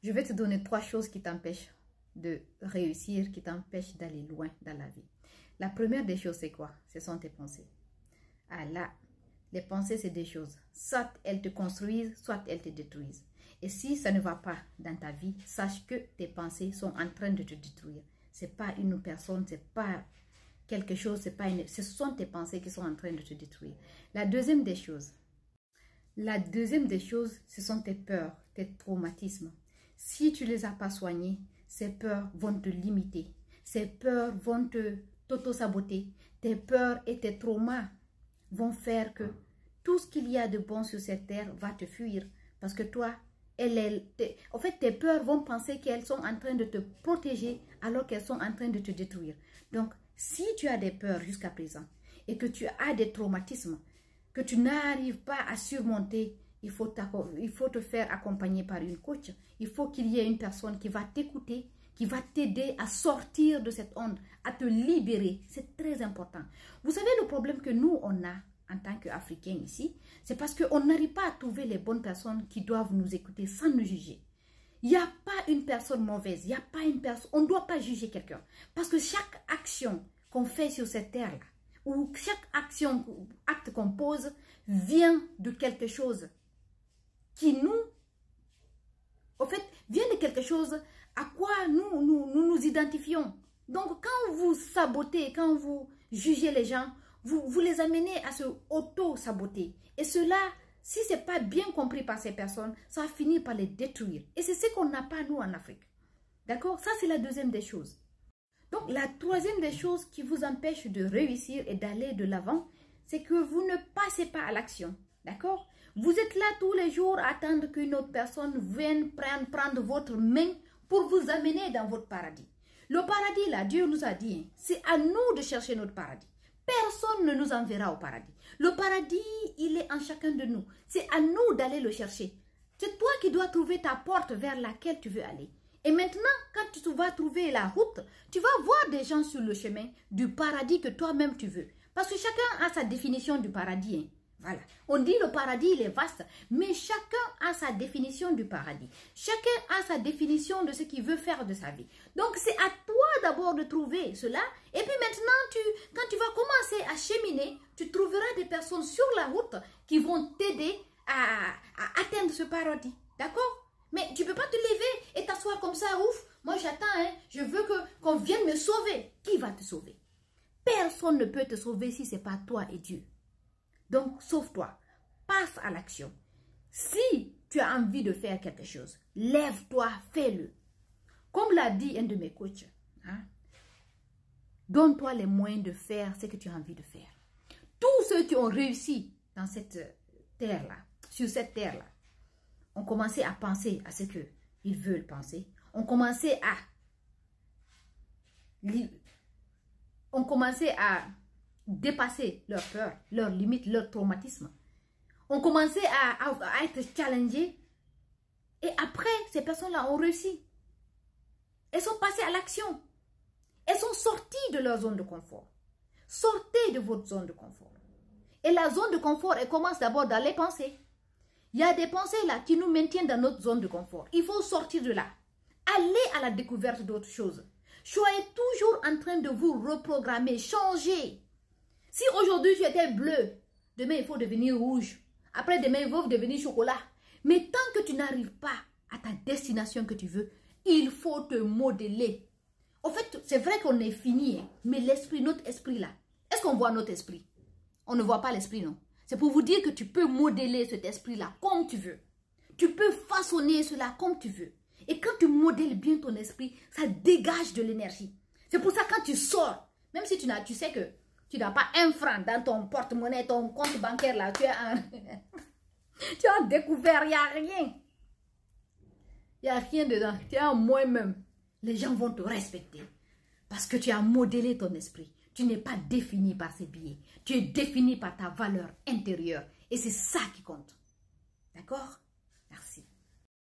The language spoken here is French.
Je vais te donner 3 choses qui t'empêchent de réussir, qui t'empêchent d'aller loin dans la vie. La première des choses, c'est quoi? Ce sont tes pensées. Ah là, les pensées, c'est des choses. Soit elles te construisent, soit elles te détruisent. Et si ça ne va pas dans ta vie, sache que tes pensées sont en train de te détruire. Ce n'est pas une personne, ce n'est pas quelque chose, ce sont tes pensées qui sont en train de te détruire. La deuxième des choses, ce sont tes peurs, tes traumatismes. Si tu ne les as pas soignés, ces peurs vont te limiter. Ces peurs vont t'auto-saboter. Tes peurs et tes traumas vont faire que tout ce qu'il y a de bon sur cette terre va te fuir. Parce que toi, en fait, tes peurs vont penser qu'elles sont en train de te protéger alors qu'elles sont en train de te détruire. Donc, si tu as des peurs jusqu'à présent et que tu as des traumatismes que tu n'arrives pas à surmonter, il faut te faire accompagner par une coach. Il faut qu'il y ait une personne qui va t'écouter, qui va t'aider à sortir de cette onde, à te libérer. C'est très important. Vous savez, le problème que nous, on a en tant qu'Africains ici, c'est parce qu'on n'arrive pas à trouver les bonnes personnes qui doivent nous écouter sans nous juger. Il n'y a pas une personne mauvaise, il n'y a pas une personne, on ne doit pas juger quelqu'un. Parce que chaque action qu'on fait sur cette terre-là, ou chaque acte qu'on pose, vient de quelque chose qui en fait, vient de quelque chose à quoi nous identifions. Donc, quand vous sabotez, quand vous jugez les gens, vous les amenez à se auto-saboter. Et cela, si ce n'est pas bien compris par ces personnes, ça va finir par les détruire. Et c'est ce qu'on n'a pas, nous, en Afrique. D'accord? Ça, c'est la deuxième des choses. Donc, la troisième des choses qui vous empêche de réussir et d'aller de l'avant, c'est que vous ne passez pas à l'action. D'accord? Vous êtes là tous les jours à attendre qu'une autre personne vienne prendre votre main pour vous amener dans votre paradis. Le paradis, là, Dieu nous a dit, c'est à nous de chercher notre paradis. Personne ne nous enverra au paradis. Le paradis, il est en chacun de nous. C'est à nous d'aller le chercher. C'est toi qui dois trouver ta porte vers laquelle tu veux aller. Et maintenant, quand tu vas trouver la route, tu vas voir des gens sur le chemin du paradis que toi-même tu veux. Parce que chacun a sa définition du paradis. Hein. Voilà. On dit le paradis, il est vaste, mais chacun a sa définition du paradis. Chacun a sa définition de ce qu'il veut faire de sa vie. Donc, c'est à toi d'abord de trouver cela. Et puis maintenant, quand tu vas commencer à cheminer, tu trouveras des personnes sur la route qui vont t'aider à atteindre ce paradis. D'accord? Mais tu ne peux pas te lever et t'asseoir comme ça, ouf, moi j'attends, hein, je veux qu'on vienne me sauver. Qui va te sauver? Personne ne peut te sauver si ce n'est pas toi et Dieu. Donc, sauve-toi, passe à l'action. Si tu as envie de faire quelque chose, lève-toi, fais-le. Comme l'a dit un de mes coachs, hein, donne-toi les moyens de faire ce que tu as envie de faire. Tous ceux qui ont réussi dans cette terre-là, sur cette terre-là, ont commencé à penser à ce qu'ils veulent penser. Ont commencé à dépasser leurs peurs, leurs limites, leurs traumatismes. Ont commencé à être challengés. Et après, ces personnes-là ont réussi. Elles sont passées à l'action. Elles sont sorties de leur zone de confort. Sortez de votre zone de confort. Et la zone de confort, elle commence d'abord dans les pensées. Il y a des pensées là qui nous maintiennent dans notre zone de confort. Il faut sortir de là. Allez à la découverte d'autres choses. Soyez toujours en train de vous reprogrammer, changer. Si aujourd'hui tu étais bleu, demain il faut devenir rouge. Après demain il faut devenir chocolat. Mais tant que tu n'arrives pas à ta destination que tu veux, il faut te modeler. En fait, c'est vrai qu'on est fini, hein, mais l'esprit, notre esprit là, est-ce qu'on voit notre esprit? On ne voit pas l'esprit, non? C'est pour vous dire que tu peux modeler cet esprit-là comme tu veux. Tu peux façonner cela comme tu veux. Et quand tu modèles bien ton esprit, ça dégage de l'énergie. C'est pour ça que quand tu sors, même si tu sais que tu n'as pas un franc dans ton porte-monnaie, ton compte bancaire là, tu as découvert, il n'y a rien. Il n'y a rien dedans. Tu es un moi-même. Les gens vont te respecter. Parce que tu as modélé ton esprit. Tu n'es pas défini par ces billets. Tu es défini par ta valeur intérieure. Et c'est ça qui compte. D'accord? Merci.